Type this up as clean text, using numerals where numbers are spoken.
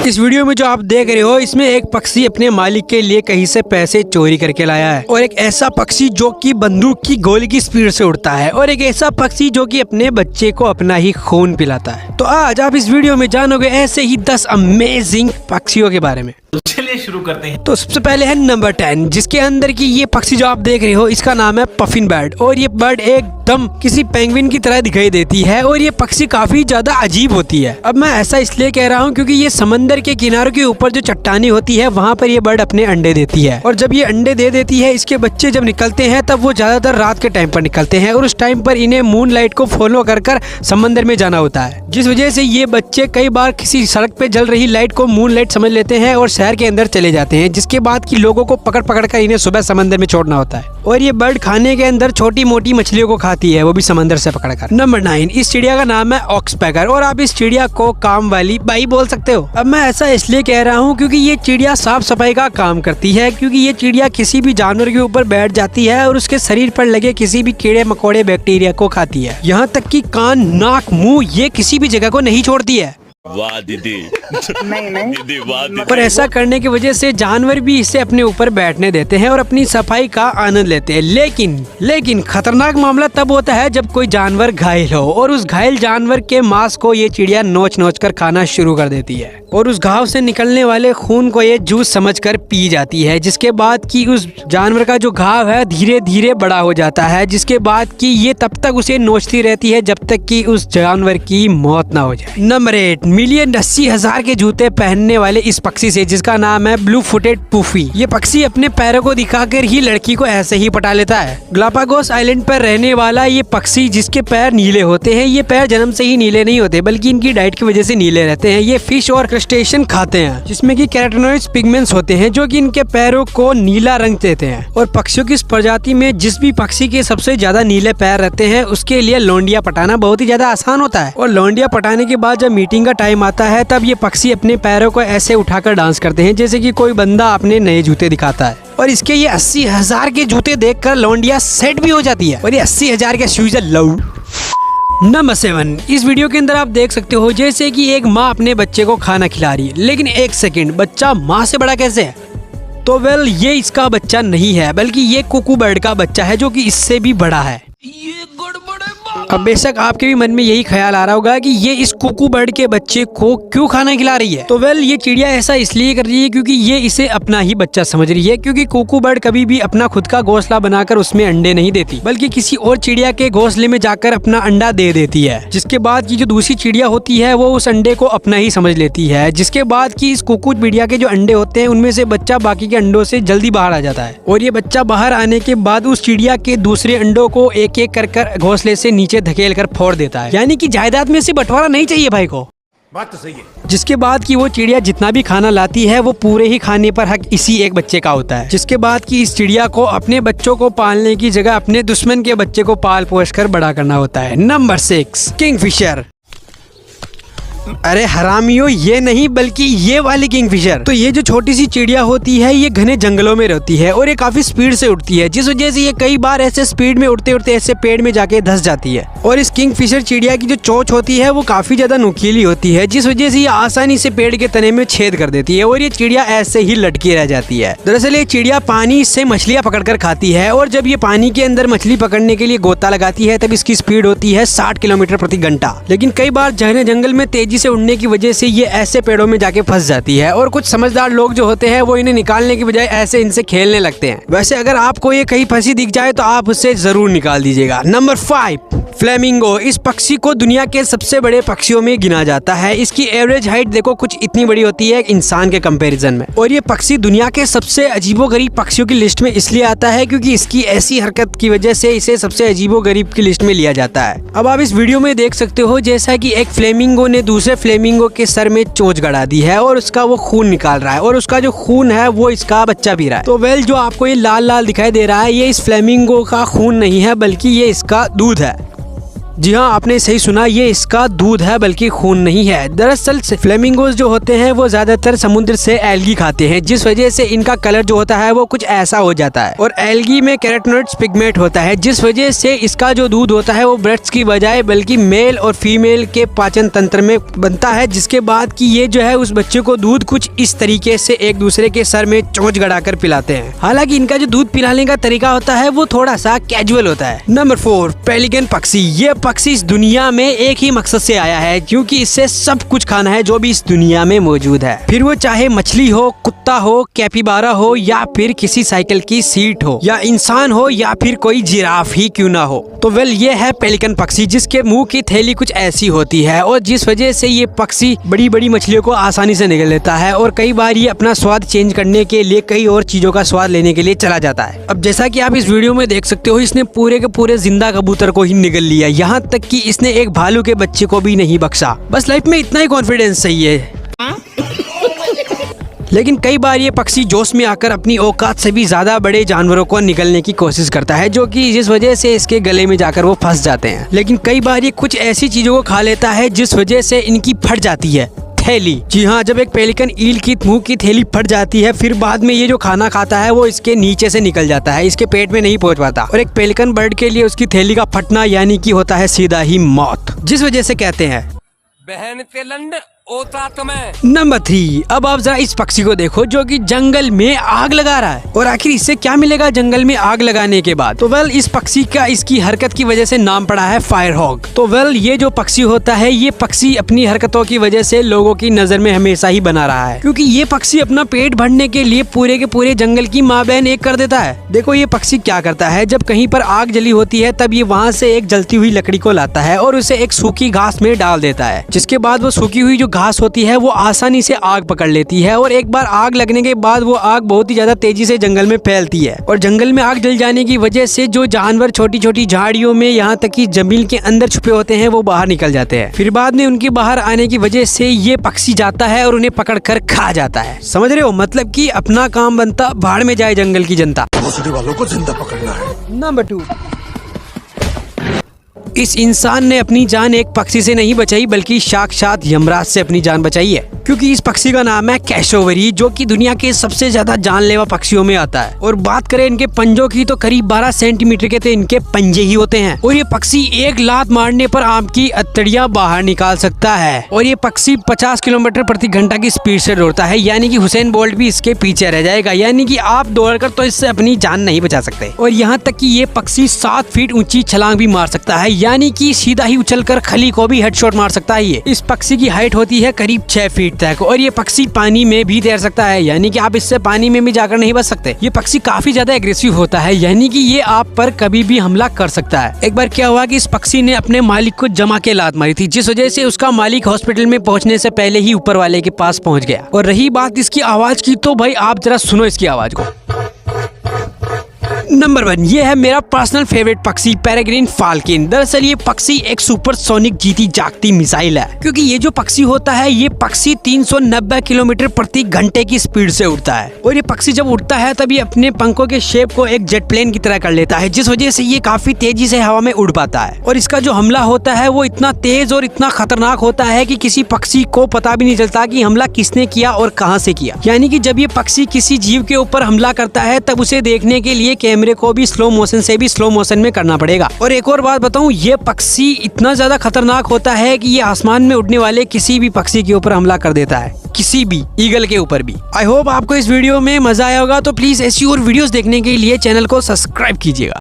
इस वीडियो में जो आप देख रहे हो इसमें एक पक्षी अपने मालिक के लिए कहीं से पैसे चोरी करके लाया है, और एक ऐसा पक्षी जो कि बंदूक की गोली की स्पीड से उड़ता है, और एक ऐसा पक्षी जो कि अपने बच्चे को अपना ही खून पिलाता है। तो आज आप इस वीडियो में जानोगे ऐसे ही 10 अमेजिंग पक्षियों के बारे में। चलिए शुरू करते हैं। तो सबसे पहले है नंबर 10, जिसके अंदर की ये पक्षी जो आप देख रहे हो इसका नाम है पफिन बर्ड, और ये बर्ड एकदम किसी पेंगुइन की तरह दिखाई देती है, और ये पक्षी काफी ज्यादा अजीब होती है। अब मैं ऐसा इसलिए कह रहा हूँ क्योंकि ये समंदर के किनारों के ऊपर जो चट्टानी होती है वहाँ पर ये बर्ड अपने अंडे देती है, और जब ये अंडे दे देती है इसके बच्चे जब निकलते हैं तब वो ज्यादातर रात के टाइम पर निकलते हैं, और उस टाइम पर इन्हें मून लाइट को फॉलो कर समंदर में जाना होता है, जिस वजह से ये बच्चे कई बार किसी सड़क पे जल रही लाइट को मून लाइट समझ लेते हैं और शहर के अंदर चले जाते हैं, जिसके बाद की लोगों को पकड़ पकड़ कर इन्हें सुबह समंदर में छोड़ना होता है। और ये बर्ड खाने के अंदर छोटी मोटी मछलियों को खाती है, वो भी समंदर से पकड़कर। नंबर 9, इस चिड़िया का नाम है ऑक्सपेकर, और आप इस चिड़िया को काम वाली बाई बोल सकते हो। अब मैं ऐसा इसलिए कह रहा हूँ क्योंकि ये चिड़िया साफ सफाई का काम करती है, क्योंकि ये चिड़िया किसी भी जानवर के ऊपर बैठ जाती है और उसके शरीर पर लगे किसी भी कीड़े मकोड़े बैक्टीरिया को खाती है, यहाँ तक कि कान नाक मुंह ये किसी भी जगह को नहीं छोड़ती है। वाह दीदी दीदी वाह दीदी। और ऐसा करने की वजह से जानवर भी इसे अपने ऊपर बैठने देते हैं और अपनी सफाई का आनंद लेते हैं। लेकिन खतरनाक मामला तब होता है जब कोई जानवर घायल हो, और उस घायल जानवर के मांस को ये चिड़िया नोच नोच कर खाना शुरू कर देती है, और उस घाव से निकलने वाले खून को ये जूस समझकर पी जाती है, जिसके बाद कि उस जानवर का जो घाव है धीरे धीरे बड़ा हो जाता है, जिसके बाद कि ये तब तक उसे नोचती रहती है जब तक कि उस जानवर की मौत ना हो जाए। नंबर 8, मिलियन 80,000 के जूते पहनने वाले इस पक्षी से, जिसका नाम है ब्लू फुटेड पुफी। ये पक्षी अपने पैरों को दिखाकर ही लड़की को ऐसे ही पटा लेता है। ग्लापागोस आइलैंड पर रहने वाला ये पक्षी जिसके पैर नीले होते हैं, ये पैर जन्म से ही नीले नहीं होते बल्कि इनकी डाइट की वजह से नीले रहते हैं। ये फिश और क्रस्टेशियन खाते हैं जिसमें कि कैरोटीनॉइड्स पिगमेंट्स होते हैं जो कि इनके पैरों को नीला रंग देते हैं। और पक्षियों की इस प्रजाति में जिस भी पक्षी के सबसे ज्यादा नीले पैर रहते हैं उसके लिए लौंडिया पटाना बहुत ही ज्यादा आसान होता है। और लौंडिया पटाने के बाद जब मीटिंग का टाइम आता है तब ये पक्षी अपने पैरों को ऐसे उठाकर डांस करते हैं जैसे कि कोई बंदा अपने नए जूते दिखाता है। और इसके ये 80,000 के जूते देखकर लौंडिया सेट भी हो जाती है, और ये 80,000 के शूज है लव। नंबर 7, इस वीडियो के अंदर आप देख सकते हो जैसे कि एक माँ अपने बच्चे को खाना खिला रही है, लेकिन एक सेकंड, बच्चा माँ से बड़ा कैसे है? तो वेल ये इसका बच्चा नहीं है बल्कि ये कुकू बर्ड का बच्चा है जो कि इससे भी बड़ा है। अब बेशक आपके भी मन में यही ख्याल आ रहा होगा कि ये इस कुकू बर्ड के बच्चे को क्यों खाना खिला रही है। तो वेल ये चिड़िया ऐसा इसलिए कर रही है क्योंकि ये इसे अपना ही बच्चा समझ रही है, क्योंकि कुकू बर्ड कभी भी अपना खुद का घोंसला बनाकर उसमें अंडे नहीं देती बल्कि किसी और चिड़िया के घोंसले में जाकर अपना अंडा दे देती है, जिसके बाद की जो दूसरी चिड़िया होती है वो उस अंडे को अपना ही समझ लेती है, जिसके बाद की इस कुकू चिड़िया के जो अंडे होते हैं उनमें से बच्चा बाकी के अंडों से जल्दी बाहर आ जाता है, और ये बच्चा बाहर आने के बाद उस चिड़िया के दूसरे अंडों को एक एक कर घोंसले से नीचे धकेल कर फोड़ देता है। यानी कि जायदाद में से बंटवारा नहीं चाहिए भाई को। बात तो सही है। जिसके बाद कि वो चिड़िया जितना भी खाना लाती है वो पूरे ही खाने पर हक इसी एक बच्चे का होता है, जिसके बाद कि इस चिड़िया को अपने बच्चों को पालने की जगह अपने दुश्मन के बच्चे को पाल पोष कर बड़ा करना होता है। Number 6, Kingfisher. अरे हरामियों, ये नहीं बल्कि ये वाली किंगफिशर। तो ये जो छोटी सी चिड़िया होती है ये घने जंगलों में रहती है और ये काफी स्पीड से उड़ती है, जिस वजह से ये कई बार ऐसे स्पीड में उड़ते उड़ते ऐसे पेड़ में जाके धंस जाती है। और इस किंगफिशर चिड़िया की जो चोंच होती है वो काफी ज्यादा नुकीली होती है, जिस वजह से ये आसानी से पेड़ के तने में छेद कर देती है और ये चिड़िया ऐसे ही लटकी रह जाती है। दरअसल ये चिड़िया पानी से मछलियां पकड़कर खाती है, और जब ये पानी के अंदर मछली पकड़ने के लिए गोता लगाती है तब इसकी स्पीड होती है 60 किलोमीटर प्रति घंटा। लेकिन कई बार घने जंगल में तेजी से उड़ने की वजह से ये ऐसे पेड़ों में जाके फंस जाती है, और कुछ समझदार लोग जो होते हैं वो इन्हें निकालने की बजाय ऐसे इनसे खेलने लगते हैं। वैसे अगर आपको ये कहीं फंसी दिख जाए तो आप उससे जरूर निकाल दीजिएगा। Number 5, flamingo. इस पक्षी को दुनिया के सबसे बड़े पक्षियों में गिना जाता है। इसकी एवरेज हाइट देखो कुछ इतनी बड़ी होती है इंसान के कंपैरिजन में, और ये पक्षी दुनिया के सबसे अजीबोगरीब पक्षियों की लिस्ट में इसलिए आता है क्योंकि इसकी ऐसी हरकत की वजह से इसे सबसे अजीबोगरीब की लिस्ट में लिया जाता है। अब आप इस वीडियो में देख सकते हो जैसा कि एक फ्लेमिंगो ने दूसरे फ्लेमिंगो के सर में चोंच गड़ा दी है और उसका वो खून निकाल रहा है, और उसका जो खून है वो इसका बच्चा पी रहा है। तो वेल जो आपको ये लाल लाल दिखाई दे रहा है ये इस फ्लेमिंगो का खून नहीं है बल्कि ये इसका दूध है। जी हाँ, आपने सही सुना, ये इसका दूध है बल्कि खून नहीं है। दरअसल फ्लेमिंगोज जो होते हैं वो ज्यादातर समुद्र से एल्गी खाते हैं, जिस वजह से इनका कलर जो होता है वो कुछ ऐसा हो जाता है। और एल्गी में कैरोटीनॉइड्स पिगमेंट होता है, जिस वजह से इसका जो दूध होता है वो ब्रेस्ट की बजाय बल्कि मेल और फीमेल के पाचन तंत्र में बनता है, जिसके बाद कि ये जो है उस बच्चे को दूध कुछ इस तरीके से एक दूसरे के सर में चोंच गड़ाकर पिलाते हैं। हालांकि इनका जो दूध पिलाने का तरीका होता है वो थोड़ा सा कैजुअल होता है। नंबर 4, पेलिकन पक्षी। ये पक्षी इस दुनिया में एक ही मकसद से आया है, क्योंकि इससे सब कुछ खाना है जो भी इस दुनिया में मौजूद है, फिर वो चाहे मछली हो, कुत्ता हो, कैपिबारा हो, या फिर किसी साइकिल की सीट हो, या इंसान हो, या फिर कोई जिराफ ही क्यों ना हो। तो वेल ये है पेलिकन पक्षी, जिसके मुंह की थैली कुछ ऐसी होती है और जिस वजह से ये पक्षी बड़ी बड़ी मछलियों को आसानी से निगल लेता है और कई बार ये अपना स्वाद चेंज करने के लिए कई और चीजों का स्वाद लेने के लिए चला जाता है। अब जैसा कि आप इस वीडियो में देख सकते हो, इसने पूरे के पूरे जिंदा कबूतर को ही निगल लिया, यहाँ तक कि इसने एक भालू के बच्चे को भी नहीं बख्शा। बस लाइफ में इतना ही कॉन्फिडेंस चाहिए। लेकिन कई बार ये पक्षी जोश में आकर अपनी औकात से भी ज्यादा बड़े जानवरों को निगलने की कोशिश करता है, जो कि जिस वजह से इसके गले में जाकर वो फंस जाते हैं। लेकिन कई बार ये कुछ ऐसी चीजों को खा लेता है जिस वजह से इनकी फट जाती है थैली। जी हाँ, जब एक पेलिकन ईल की मुंह की थैली फट जाती है, फिर बाद में ये जो खाना खाता है वो इसके नीचे से निकल जाता है, इसके पेट में नहीं पहुंच पाता। और एक पेलिकन बर्ड के लिए उसकी थैली का फटना यानी कि होता है सीधा ही मौत, जिस वजह से कहते हैं बहन तेलंड ओता तुम्हें। नंबर 3, अब आप जरा इस पक्षी को देखो जो कि जंगल में आग लगा रहा है। और आखिर इससे क्या मिलेगा जंगल में आग लगाने के बाद? तो वेल इस पक्षी का इसकी हरकत की वजह से नाम पड़ा है फायर हॉग। तो वेल ये जो पक्षी होता है, ये पक्षी अपनी हरकतों की वजह से लोगों की नजर में हमेशा ही बना रहा है, क्योंकि ये पक्षी अपना पेट भरने के लिए पूरे के पूरे जंगल की माँ बहन एक कर देता है। देखो ये पक्षी क्या करता है, जब कहीं पर आग जली होती है तब ये वहाँ से एक जलती हुई लकड़ी को लाता है और उसे एक सूखी घास में डाल देता है, जिसके बाद वो सूखी हुई जो घास होती है वो आसानी से आग पकड़ लेती है। और एक बार आग लगने के बाद वो आग बहुत ही ज्यादा तेजी से जंगल में फैलती है और जंगल में आग जल जाने की वजह से जो जानवर छोटी छोटी झाड़ियों में, यहाँ तक कि जमीन के अंदर छुपे होते हैं, वो बाहर निकल जाते हैं। फिर बाद में उनके बाहर आने की वजह से ये पक्षी जाता है और उन्हें पकड़ कर खा जाता है। समझ रहे हो? मतलब कि अपना काम बनता, भाड़ में जाए जंगल की जनता। वालों को जिंदा पकड़ना है। नंबर 2, इस इंसान ने अपनी जान एक पक्षी से नहीं बचाई बल्कि साक्षात यमराज से अपनी जान बचाई है, क्योंकि इस पक्षी का नाम है कैशोवरी, जो कि दुनिया के सबसे ज्यादा जानलेवा पक्षियों में आता है। और बात करें इनके पंजों की तो करीब 12 सेंटीमीटर के तो इनके पंजे ही होते हैं। और ये पक्षी एक लात मारने पर आम की अतड़ियां बाहर निकाल सकता है। और ये पक्षी 50 किलोमीटर प्रति घंटा की स्पीड से दौड़ता है, यानी कि हुसैन बोल्ट भी इसके पीछे रह जाएगा, यानी कि आप दौड़कर तो इससे अपनी जान नहीं बचा सकते। और यहाँ तक कि ये पक्षी 7 फीट ऊंची छलांग भी मार सकता है, यानी कि सीधा ही उछलकर खली को भी हेडशॉट मार सकता है। ये इस पक्षी की हाइट होती है करीब 6 फीट तक। और ये पक्षी पानी में भी तैर सकता है, यानी कि आप इससे पानी में भी जाकर नहीं बच सकते। ये पक्षी काफी ज्यादा एग्रेसिव होता है, यानी कि ये आप पर कभी भी हमला कर सकता है। एक बार क्या हुआ कि इस पक्षी ने अपने मालिक को जमा के लात मारी थी, जिस वजह से उसका मालिक हॉस्पिटल में पहुंचने से पहले ही ऊपर वाले के पास पहुंच गया। और रही बात इसकी आवाज की, तो भाई आप जरा सुनो इसकी आवाज को। नंबर 1, ये है मेरा पर्सनल फेवरेट पक्षी पेरेग्रीन फाल्कन। दरअसल ये पक्षी एक सुपरसोनिक जीती जागती मिसाइल है, क्योंकि ये जो पक्षी होता है, ये पक्षी 390 किलोमीटर प्रति घंटे की स्पीड से उड़ता है। और ये पक्षी जब उड़ता है तब ये अपने पंखों के शेप को एक जेट प्लेन की तरह कर लेता है, जिस वजह से ये काफी तेजी से हवा में उड़ पाता है। और इसका जो हमला होता है वो इतना तेज और इतना खतरनाक होता है कि किसी पक्षी को पता भी नहीं चलता कि हमला किसने किया और कहां से किया। यानी कि जब ये पक्षी किसी जीव के ऊपर हमला करता है तब उसे देखने के लिए कैमरे को भी स्लो मोशन से भी स्लो मोशन में करना पड़ेगा। और एक और बात बताऊं, ये पक्षी इतना ज्यादा खतरनाक होता है कि ये आसमान में उड़ने वाले किसी भी पक्षी के ऊपर हमला कर देता है, किसी भी ईगल के ऊपर भी। आई होप आपको इस वीडियो में मजा आया होगा, तो प्लीज ऐसी और वीडियोस देखने के लिए चैनल को सब्सक्राइब कीजिएगा।